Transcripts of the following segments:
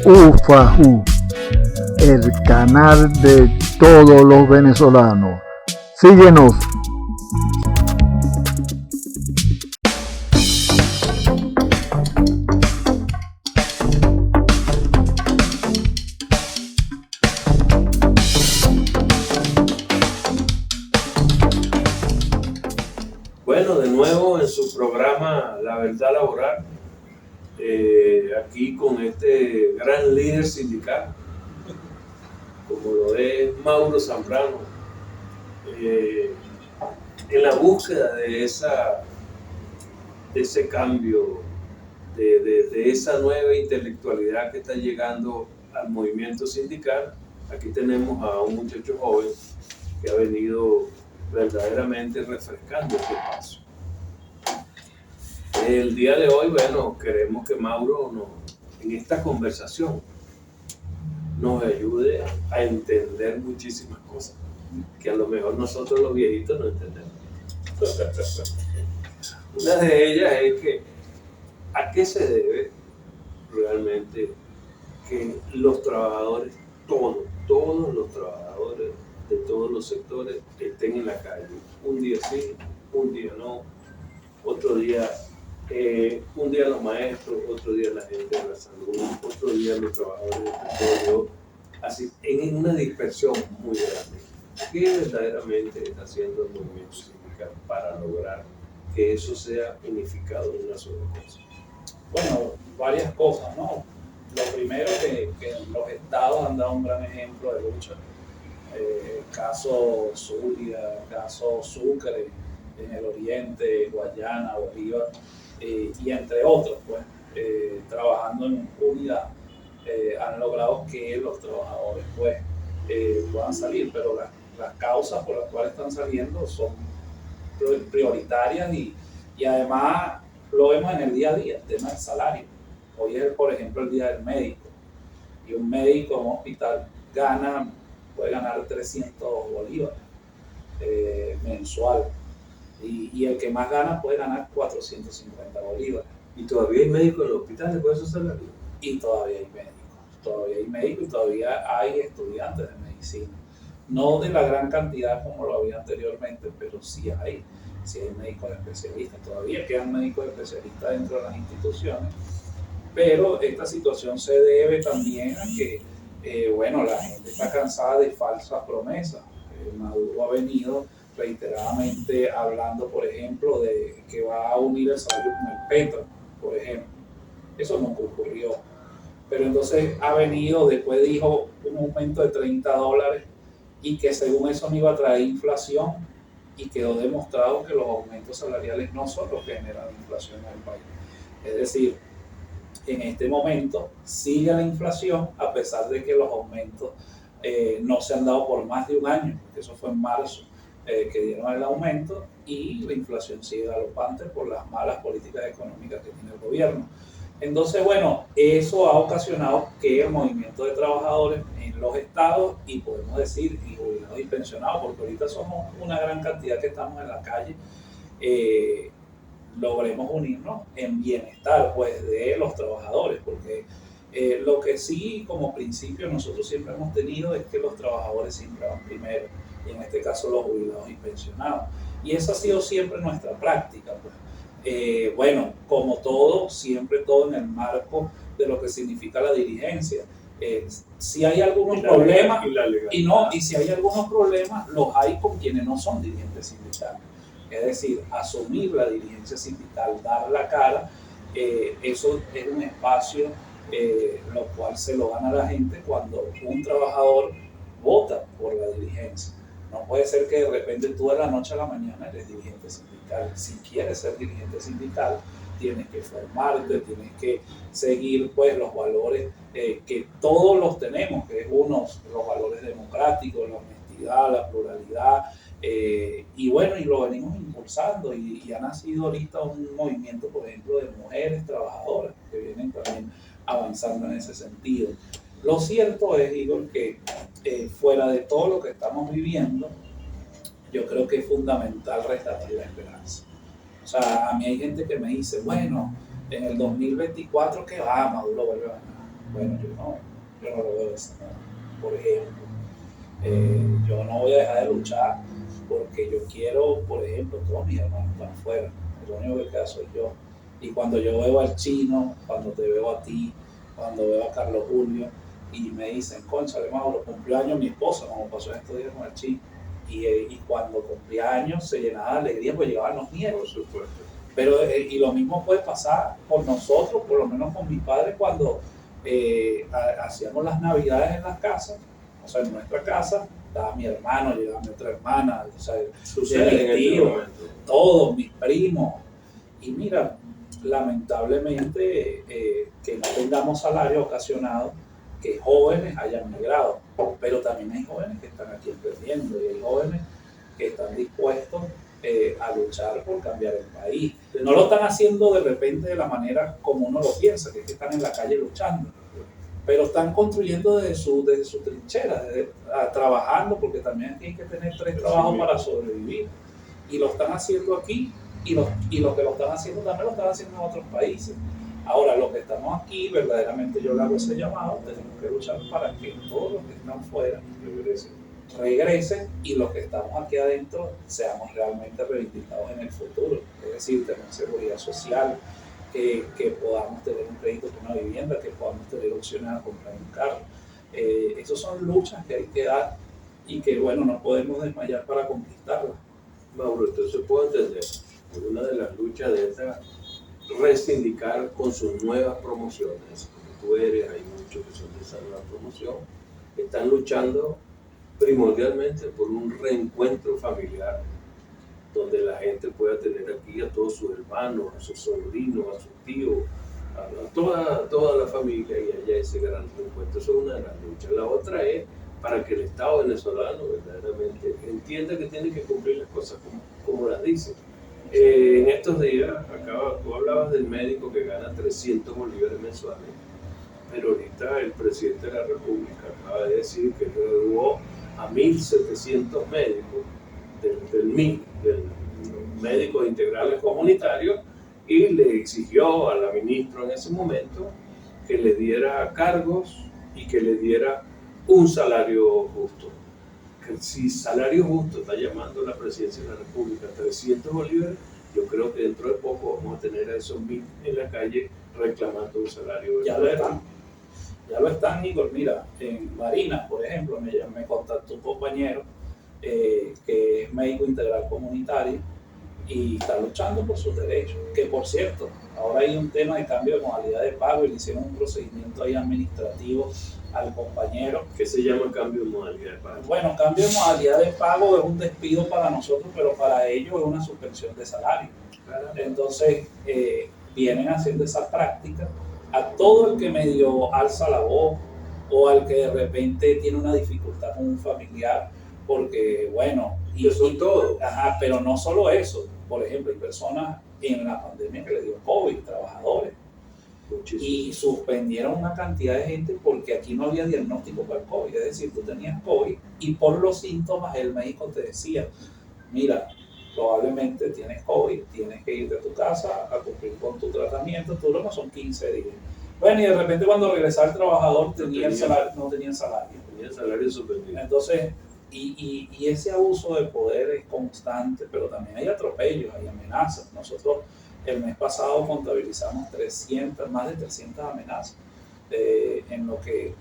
UFAJU, el canal de todos los venezolanos. Síguenos. Bueno, de nuevo en su programa La Verdad Laboral, aquí con este gran líder sindical, como lo es Mauro Zambrano, en la búsqueda de ese cambio, de esa nueva intelectualidad que está llegando al movimiento sindical. Aquí tenemos a un muchacho joven que ha venido verdaderamente refrescando este paso. El día de hoy, bueno, queremos que Mauro en esta conversación nos ayude a entender muchísimas cosas que a lo mejor nosotros los viejitos no entendemos. Una de ellas es que ¿a qué se debe realmente que los trabajadores, todos los trabajadores de todos los sectores estén en la calle? Un día sí, un día no, otro día un día los maestros, otro día la gente de la salud, otro día los trabajadores del petróleo, así en una dispersión muy grande. ¿Qué verdaderamente está haciendo el movimiento sindical para lograr que eso sea unificado en una sola cosa? Bueno, varias cosas, ¿no? Lo primero que los estados han dado un gran ejemplo de lucha. Caso Zulia, caso Sucre en el oriente, Guayana, Bolívar, y entre otros, pues, trabajando en unidad, han logrado que los trabajadores pues, puedan salir, pero las causas por las cuales están saliendo son prioritarias y además lo vemos en el día a día, el tema del salario. Hoy es, por ejemplo, el día del médico, y un médico en un hospital puede ganar 300 bolívares mensual, y el que más gana puede ganar 450 bolívares. ¿Y todavía hay médicos en los hospitales por esos salarios? Y todavía hay médicos y todavía hay estudiantes de medicina. No de la gran cantidad como lo había anteriormente, pero sí hay médicos especialistas. Todavía quedan médicos especialistas dentro de las instituciones, pero esta situación se debe también a que la gente está cansada de falsas promesas. Maduro ha venido reiteradamente hablando, por ejemplo, de que va a unir el salario con el petro, por ejemplo. Eso nunca ocurrió. Pero entonces ha venido, después dijo un aumento de $30 y que según eso no iba a traer inflación, y quedó demostrado que los aumentos salariales no son los que generan inflación en el país. Es decir, en este momento sigue la inflación a pesar de que los aumentos no se han dado por más de un año, porque eso fue en marzo que dieron el aumento, y la inflación sigue galopante por las malas políticas económicas que tiene el gobierno. Entonces, bueno, eso ha ocasionado que el movimiento de trabajadores en los estados, y podemos decir, y jubilados y pensionados, porque ahorita somos una gran cantidad que estamos en la calle, logremos unirnos en bienestar, pues, de los trabajadores, porque lo que sí como principio nosotros siempre hemos tenido es que los trabajadores siempre van primero, y en este caso los jubilados y pensionados, y esa ha sido siempre nuestra práctica, pues. Como todo, siempre todo en el marco de lo que significa la dirigencia. Si hay algunos problemas, y si hay algunos problemas, los hay con quienes no son dirigentes sindicales. Es decir, asumir la dirigencia sindical, dar la cara, eso es un espacio lo cual se lo gana la gente cuando un trabajador vota por la dirigencia. No puede ser que de repente tú de la noche a la mañana eres dirigente sindical. Si quieres ser dirigente sindical, tienes que formarte, tienes que seguir pues los valores que todos los tenemos, que es los valores democráticos, la honestidad, la pluralidad, y lo venimos impulsando, y ha nacido ahorita un movimiento, por ejemplo, de mujeres trabajadoras que vienen también avanzando en ese sentido. Lo cierto es, Igor, que fuera de todo lo que estamos viviendo, yo creo que es fundamental rescatar la esperanza. O sea, a mí hay gente que me dice, bueno, en el 2024, ¿qué va? Maduro vuelve a ganar. Bueno, yo no lo veo de esa manera. Por ejemplo, yo no voy a dejar de luchar porque yo quiero, por ejemplo, todos mis hermanos están afuera, el único que queda soy yo. Y cuando yo veo al chino, cuando te veo a ti, cuando veo a Carlos Julio, y me dicen, cónchale, Mauro, cumplió años mi esposa, como pasó en estos días con el chino. Y cuando cumplía años se llenaba de alegría, pues llegaban los nietos. Por supuesto. Pero, y lo mismo puede pasar con nosotros, por lo menos con mis padres, cuando hacíamos las navidades en las casas, o sea, en nuestra casa, estaba mi hermano, llegaba mi otra hermana, o sea, Sucede en este momento. todos mis primos. Y mira, lamentablemente que no tengamos salario ocasionado, que jóvenes hayan migrado, pero también hay jóvenes que están aquí emprendiendo y hay jóvenes que están dispuestos a luchar por cambiar el país. No lo están haciendo de repente de la manera como uno lo piensa, que es que están en la calle luchando, pero están construyendo desde su trinchera, trabajando, porque también aquí hay que tener 3 trabajos para sobrevivir, y lo están haciendo aquí, y los que lo están haciendo también lo están haciendo en otros países. Ahora, los que estamos aquí, verdaderamente yo le hago ese llamado, tenemos que luchar para que todos los que están fuera regresen y los que estamos aquí adentro seamos realmente reivindicados en el futuro. Es decir, tener seguridad social, que podamos tener un crédito por una vivienda, que podamos tener opciones a comprar un carro. Esas son luchas que hay que dar y que, bueno, no podemos desmayar para conquistarlas. Mauro, entonces puedo entender que una de las luchas de esta resindicar con sus nuevas promociones, como tú eres, hay muchos que son de esa nueva promoción, están luchando primordialmente por un reencuentro familiar donde la gente pueda tener aquí a todos sus hermanos, a sus sobrinos, a sus tíos, a toda la familia y haya ese gran reencuentro. Eso es una de las luchas. La otra es para que el Estado venezolano verdaderamente entienda que tiene que cumplir las cosas como las dice. En estos días, tú hablabas del médico que gana 300 bolívares mensuales, pero ahorita el presidente de la República acaba de decir que redujo a 1.700 médicos del MIC, del Médicos Integrales Comunitarios, y le exigió a la ministra en ese momento que le diera cargos y que le diera un salario justo. Que si salario justo está llamando la presidencia de la República 300 bolívares, yo creo que dentro de poco vamos a tener a esos 1.000 en la calle reclamando un salario. Ya lo están, Igor. Mira, en Barinas, por ejemplo, me contactó un compañero que es médico integral comunitario y está luchando por sus derechos. Que, por cierto, ahora hay un tema de cambio de modalidad de pago y le hicieron un procedimiento ahí administrativo al compañero. ¿Qué se llama cambio de modalidad de pago? Bueno, cambio de modalidad de pago es un despido para nosotros, pero para ellos es una suspensión de salario. Entonces, vienen haciendo esa práctica a todo el que medio alza la voz o al que de repente tiene una dificultad con un familiar, porque, bueno, y son todos. Ajá, pero no solo eso. Por ejemplo, hay personas en la pandemia que le dio COVID, trabajadores, y suspendieron una cantidad de gente porque aquí no había diagnóstico para el COVID. Es decir, tú tenías COVID y por los síntomas el médico te decía, mira, probablemente tienes COVID, tienes que irte a tu casa a cumplir con tu tratamiento, tú lo que son 15 días. Bueno, y de repente cuando regresaba el trabajador no tenía salario. Tenía el salario suspendido. Entonces, y ese abuso de poder es constante, pero también hay atropellos, hay amenazas. Nosotros el mes pasado contabilizamos más de 300 amenazas en lo que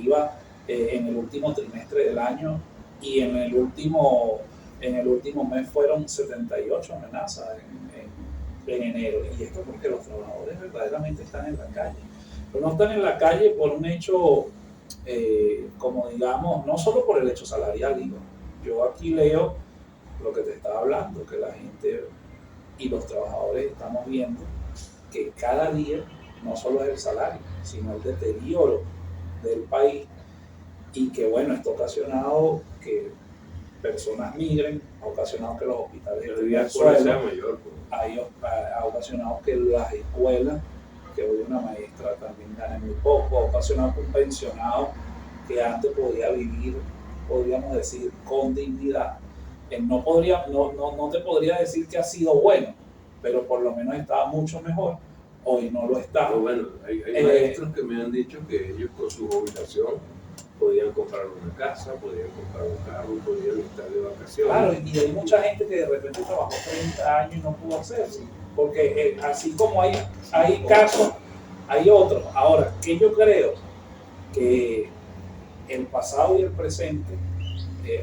iba en el último trimestre del año, y en el último mes fueron 78 amenazas en enero. Y esto porque los trabajadores verdaderamente están en la calle. Pero no están en la calle por un hecho, como digamos, no solo por el hecho salarial. Yo aquí leo lo que te estaba hablando, que la gente y los trabajadores estamos viendo que cada día no solo es el salario, sino el deterioro del país, y que, bueno, esto ha ocasionado que personas migren, ha ocasionado que los hospitales ha ocasionado que las escuelas, que hoy una maestra también gane muy poco, ha ocasionado que un pensionado que antes podía vivir, podríamos decir, con dignidad, no te podría decir que ha sido bueno, pero por lo menos estaba mucho mejor, hoy no lo está. Pero bueno, hay maestros que me han dicho que ellos con su jubilación podían comprar una casa, podían comprar un carro, podían estar de vacaciones. Claro, y hay mucha gente que de repente trabajó 30 años y no pudo hacerlo, porque así como hay casos, hay otros. Ahora, que yo creo que el pasado y el presente,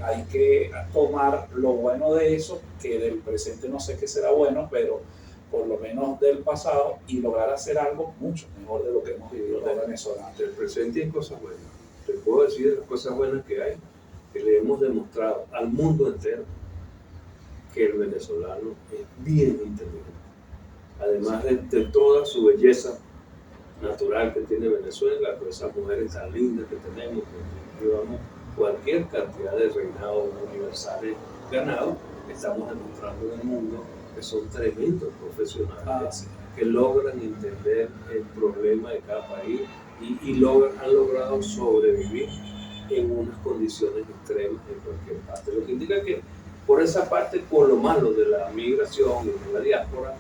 hay que tomar lo bueno de eso, que del presente no sé qué será bueno, pero por lo menos del pasado, y lograr hacer algo mucho mejor de lo que hemos vivido los venezolanos. Del presente hay cosas buenas. Te puedo decir las cosas buenas que hay, que le hemos demostrado al mundo entero que el venezolano es bien inteligente. Además de toda su belleza natural que tiene Venezuela, con esas mujeres tan lindas que tenemos, que llevamos cualquier cantidad de reinados universales ganados, estamos demostrando en el mundo que son tremendos profesionales, que logran entender el problema de cada país y han logrado sobrevivir en unas condiciones extremas en cualquier parte. Lo que indica que por esa parte, por lo malo de la migración y de la diáspora,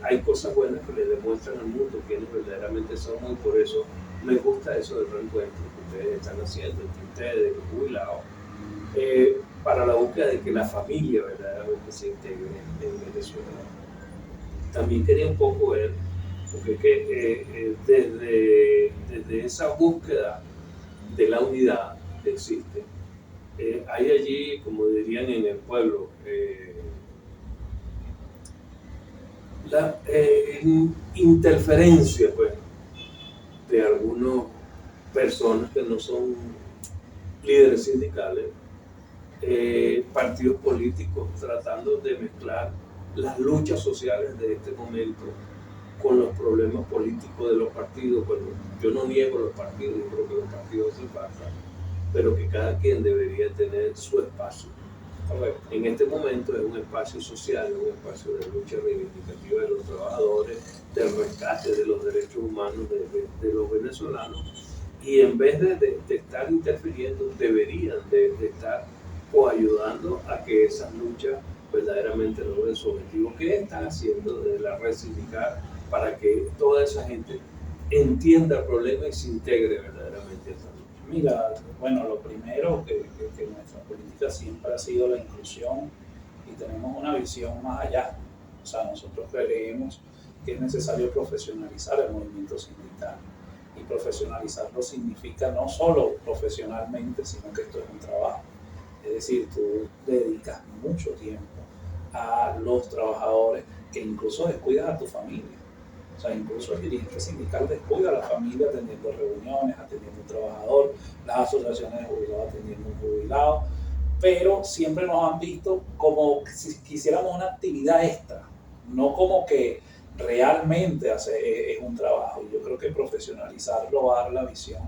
hay cosas buenas que le demuestran al mundo quiénes verdaderamente son, y por eso les gusta eso del reencuentro que ustedes están haciendo entre ustedes, los jubilados, para la búsqueda de que la familia verdaderamente se integre en Venezuela. También quería un poco ver, porque desde esa búsqueda de la unidad que existe, hay allí, como dirían en el pueblo, la interferencia, pues, de algunas personas que no son líderes sindicales, partidos políticos tratando de mezclar las luchas sociales de este momento con los problemas políticos de los partidos. Bueno, yo no niego los partidos, yo creo que los partidos se pasan, pero que cada quien debería tener su espacio. En este momento es un espacio social, un espacio de lucha reivindicativa de los trabajadores, del rescate de los derechos humanos de los venezolanos, y en vez de estar interfiriendo, deberían de estar ayudando a que esas luchas verdaderamente logren su objetivo. ¿Qué están haciendo desde la red sindical para que toda esa gente entienda el problema y se integre verdaderamente a esta lucha? Mira, bueno, lo primero que nuestra política siempre ha sido la inclusión, y tenemos una visión más allá. O sea, nosotros creemos que es necesario profesionalizar el movimiento sindical, y profesionalizarlo significa no solo profesionalmente, sino que esto es un trabajo. Es decir, tú dedicas mucho tiempo a los trabajadores, que incluso descuidas a tu familia. O sea, incluso el dirigente sindical descuida a la familia atendiendo reuniones, atendiendo un trabajador, las asociaciones de jubilados atendiendo un jubilado, pero siempre nos han visto como si quisiéramos una actividad extra, no como que realmente es un trabajo. Y yo creo que profesionalizarlo va a dar la visión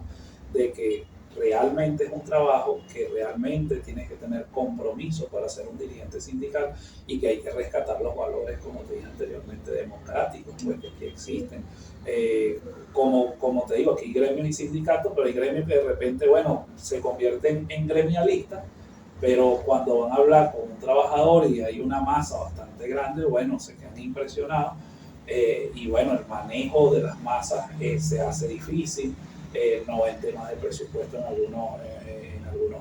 de que realmente es un trabajo, que realmente tienes que tener compromiso para ser un dirigente sindical, y que hay que rescatar los valores, como te dije anteriormente, democráticos, pues, que aquí existen. Como te digo, aquí hay gremios y sindicatos, pero hay gremios que de repente, bueno, se convierten en gremialistas, pero cuando van a hablar con un trabajador y hay una masa bastante grande, bueno, se quedan impresionados, y bueno, el manejo de las masas se hace difícil. No hay temas de presupuesto en algunos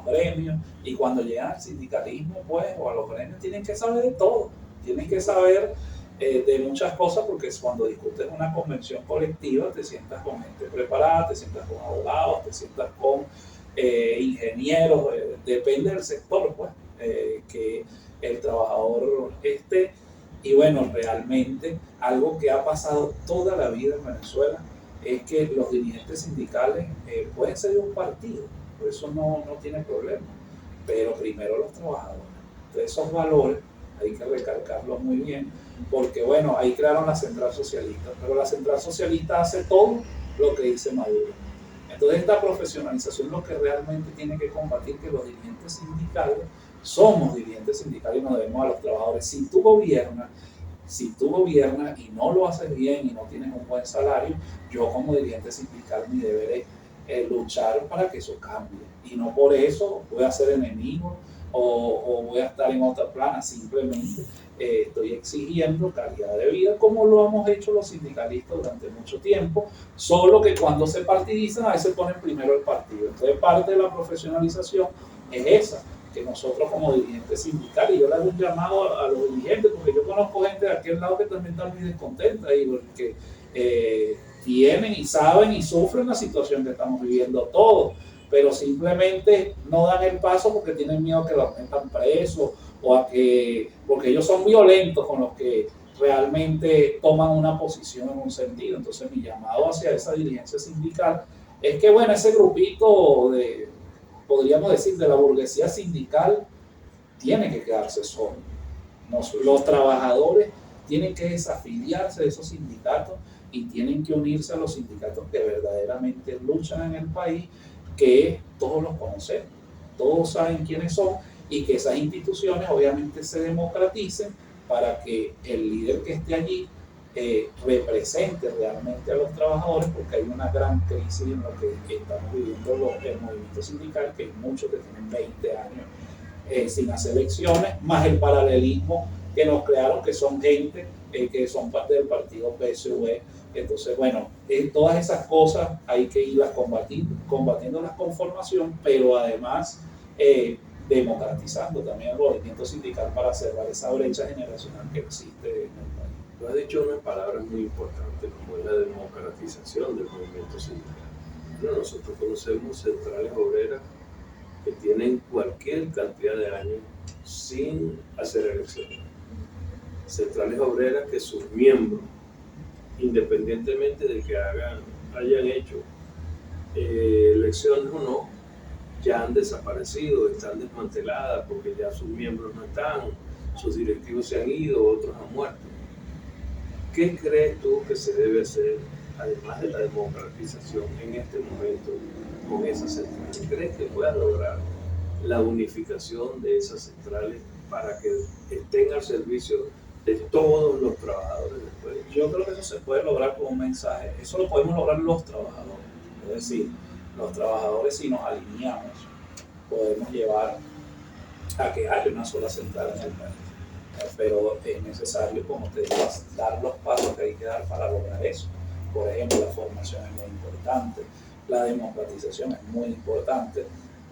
gremios, y cuando llegan al sindicalismo, pues, o a los gremios, tienen que saber de todo, tienen que saber de muchas cosas, porque cuando discutes una convención colectiva te sientas con gente preparada, te sientas con abogados, te sientas con ingenieros, depende del sector, pues, que el trabajador esté. Y bueno, realmente algo que ha pasado toda la vida en Venezuela es que los dirigentes sindicales pueden ser de un partido, por eso no tiene problema, pero primero los trabajadores. Entonces, esos valores hay que recalcarlos muy bien, porque bueno, ahí crearon la Central Socialista, pero la Central Socialista hace todo lo que dice Maduro. Entonces, esta profesionalización lo que realmente tiene que combatir, que los dirigentes sindicales somos dirigentes sindicales y nos debemos a los trabajadores. Si tú gobiernas y no lo haces bien y no tienes un buen salario, yo como dirigente sindical mi deber es luchar para que eso cambie, y no por eso voy a ser enemigo o voy a estar en otra plana, simplemente estoy exigiendo calidad de vida, como lo hemos hecho los sindicalistas durante mucho tiempo, solo que cuando se partidizan a veces ponen primero el partido. Entonces parte de la profesionalización es esa, que nosotros como dirigentes sindicales, y yo le hago un llamado a los dirigentes, porque yo conozco gente de aquel lado que también está muy descontenta y porque tienen y saben y sufren la situación que estamos viviendo todos, pero simplemente no dan el paso porque tienen miedo que los metan presos o a que, porque ellos son violentos con los que realmente toman una posición en un sentido. Entonces mi llamado hacia esa dirigencia sindical es que, bueno, ese grupito de, podríamos decir, de la burguesía sindical tiene que quedarse solo. Los trabajadores tienen que desafiliarse de esos sindicatos y tienen que unirse a los sindicatos que verdaderamente luchan en el país, que todos los conocemos, todos saben quiénes son, y que esas instituciones obviamente se democraticen para que el líder que esté allí represente realmente a los trabajadores, porque hay una gran crisis en lo que estamos viviendo el movimiento sindical, que hay muchos que tienen 20 años sin hacer elecciones, más el paralelismo que nos crearon, que son gente que son parte del partido PSV. Entonces, bueno, todas esas cosas hay que irlas combatiéndolas con formación, pero además democratizando también el movimiento sindical para cerrar esa brecha generacional que existe en el país. Tú has dicho unas palabras muy importantes, como es la democratización del movimiento sindical. Bueno, nosotros conocemos centrales obreras que tienen cualquier cantidad de años sin hacer elecciones. Centrales obreras que sus miembros, independientemente de que hayan hecho elecciones o no, ya han desaparecido, están desmanteladas porque ya sus miembros no están, sus directivos se han ido, otros han muerto. ¿Qué crees tú que se debe hacer, además de la democratización, en este momento con esas centrales? ¿Crees que puedas lograr la unificación de esas centrales para que estén al servicio de todos los trabajadores del país? Yo creo que eso se puede lograr con un mensaje. Eso lo podemos lograr los trabajadores. Es decir, los trabajadores, si nos alineamos, podemos llevar a que haya una sola central en el país. Pero es necesario, como te digo, dar los pasos que hay que dar para lograr eso. Por ejemplo, la formación es muy importante, la democratización es muy importante,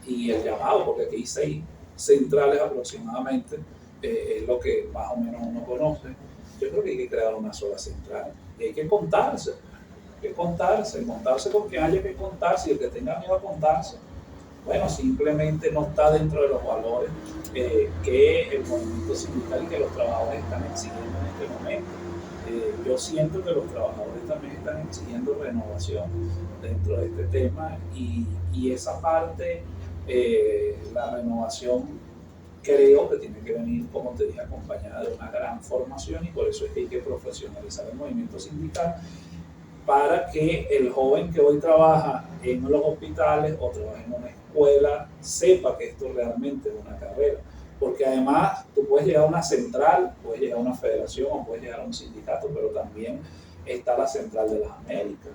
y el llamado, porque aquí hay 6 centrales aproximadamente, es lo que más o menos uno conoce. Yo creo que hay que crear una sola central y hay que contarse con quien haya que contarse, y el que tenga miedo a contarse, bueno, simplemente no está dentro de los valores que el movimiento sindical y que los trabajadores están exigiendo en este momento. Yo siento que los trabajadores también están exigiendo renovación dentro de este tema, y esa parte, la renovación, creo que tiene que venir, como te dije, acompañada de una gran formación, y por eso es que hay que profesionalizar el movimiento sindical, para que el joven que hoy trabaja en los hospitales o trabaja en una escuela sepa que esto realmente es una carrera. Porque además tú puedes llegar a una central, puedes llegar a una federación o puedes llegar a un sindicato, pero también está la Central de las Américas.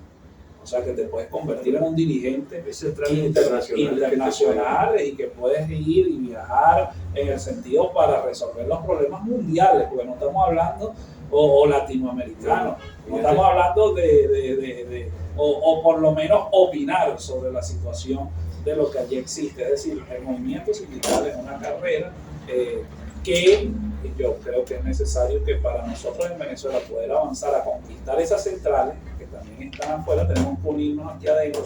O sea, que te puedes convertir en un dirigente internacional y que puedes ir y viajar en el sentido para resolver los problemas mundiales, porque no estamos hablando, o latinoamericanos, no estamos hablando o por lo menos opinar sobre la situación de lo que allí existe. Es decir, el movimiento sindical es una carrera que yo creo que es necesario que para nosotros en Venezuela poder avanzar a conquistar esas centrales que también están afuera, tenemos que unirnos aquí adentro,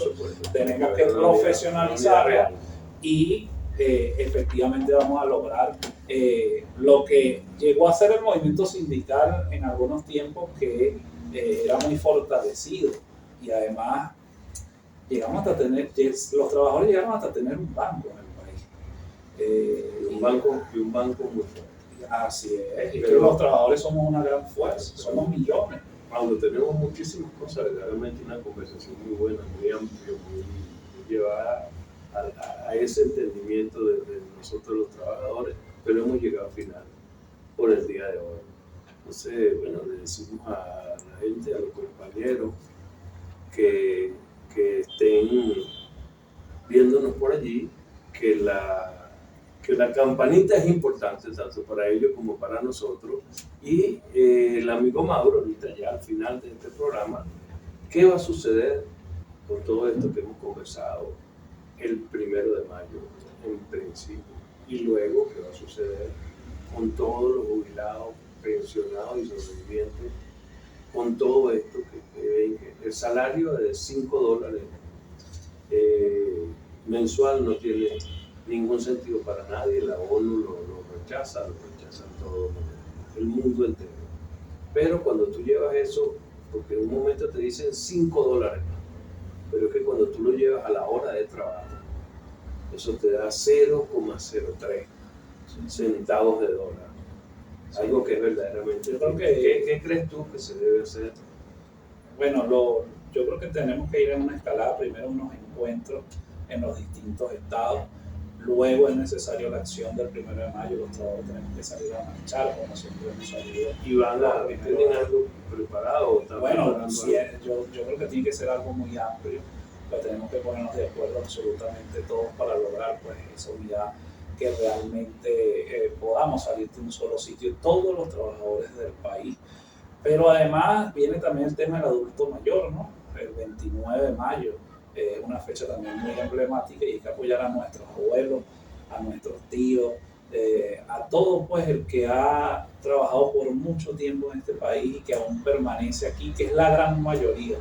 tenemos que profesionalizarlo, y efectivamente vamos a lograr lo que llegó a ser el movimiento sindical en algunos tiempos, que era muy fortalecido, y además llegamos hasta tener, los trabajadores llegaron hasta tener un banco en el país. Un banco muy fuerte. Así es, y que los trabajadores somos una gran fuerza, somos millones. Pablo, tenemos muchísimas cosas, verdaderamente una conversación muy buena, muy amplia, muy llevada a ese entendimiento de nosotros los trabajadores, pero hemos llegado al final por el día de hoy. Entonces, bueno, le decimos a la gente, a los compañeros que estén viéndonos por allí, que que la campanita es importante tanto para ellos como para nosotros. Y el amigo Mauro, ahorita ya al final de este programa, ¿qué va a suceder con todo esto que hemos conversado el 1 de mayo en principio? Y luego, ¿qué va a suceder con todos los jubilados, pensionados y sobrevivientes? Con todo esto que ven que el salario de $5 mensual no tiene ningún sentido para nadie, la ONU lo rechaza todo el mundo entero. Pero cuando tú llevas eso, porque en un momento te dicen $5, pero es que cuando tú lo llevas a la hora de trabajo, eso te da 0,03 centavos de dólar. Algo que es verdaderamente... Yo creo que, ¿Qué crees tú que se debe hacer? Bueno, yo creo que tenemos que ir en una escalada, primero unos encuentros en los distintos estados, luego es necesario la acción del 1 de mayo, los trabajadores tenemos que salir a marchar, como siempre hemos salido. ¿Y tienen algo preparado? Bueno, sí, yo creo que tiene que ser algo muy amplio, pero tenemos que ponernos de acuerdo absolutamente todos para lograr pues esa unidad, que realmente podamos salir de un solo sitio, todos los trabajadores del país. Pero además viene también el tema del adulto mayor, ¿no? El 29 de mayo es una fecha también muy emblemática y hay que apoyar a nuestros abuelos, a nuestros tíos, a todo pues el que ha trabajado por mucho tiempo en este país y que aún permanece aquí, que es la gran mayoría.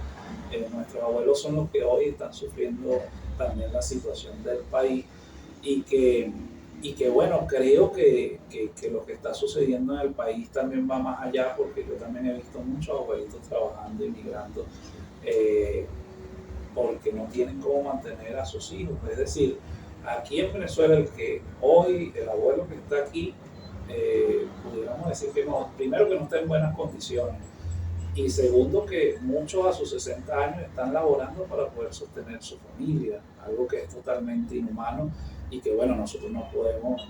Nuestros abuelos son los que hoy están sufriendo también la situación del país y que bueno, creo que lo que está sucediendo en el país también va más allá, porque yo también he visto muchos abuelitos trabajando y migrando porque no tienen cómo mantener a sus hijos. Es decir, aquí en Venezuela el abuelo que está aquí, pudiéramos decir que no, primero que no está en buenas condiciones, y segundo que muchos a sus 60 años están laborando para poder sostener su familia, algo que es totalmente inhumano y que bueno, nosotros no podemos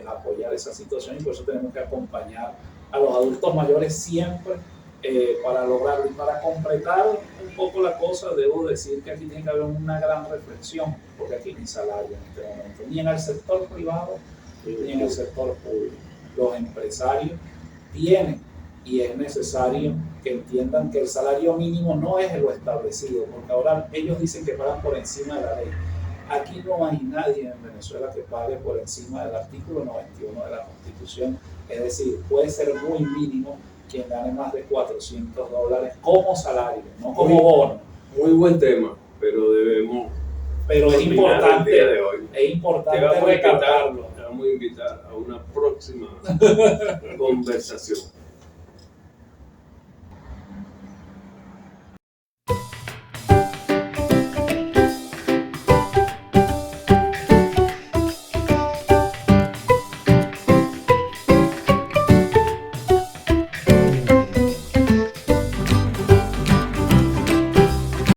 apoyar esa situación y por eso tenemos que acompañar a los adultos mayores siempre para lograrlo. Y para completar un poco la cosa, debo decir que aquí tiene que haber una gran reflexión, porque aquí no hay salario en este momento, ni en el sector privado ni en el sector público. Los empresarios tienen y es necesario que entiendan que el salario mínimo no es lo establecido, porque ahora ellos dicen que pagan por encima de la ley. Aquí no hay nadie en Venezuela que pague por encima del artículo 91 de la Constitución, es decir, puede ser muy mínimo quien gane más de $400 como salario, no como bono. Muy buen tema, pero debemos... Pero es importante, el día de hoy. Es importante recalcarlo. Te vamos a invitar a una próxima conversación.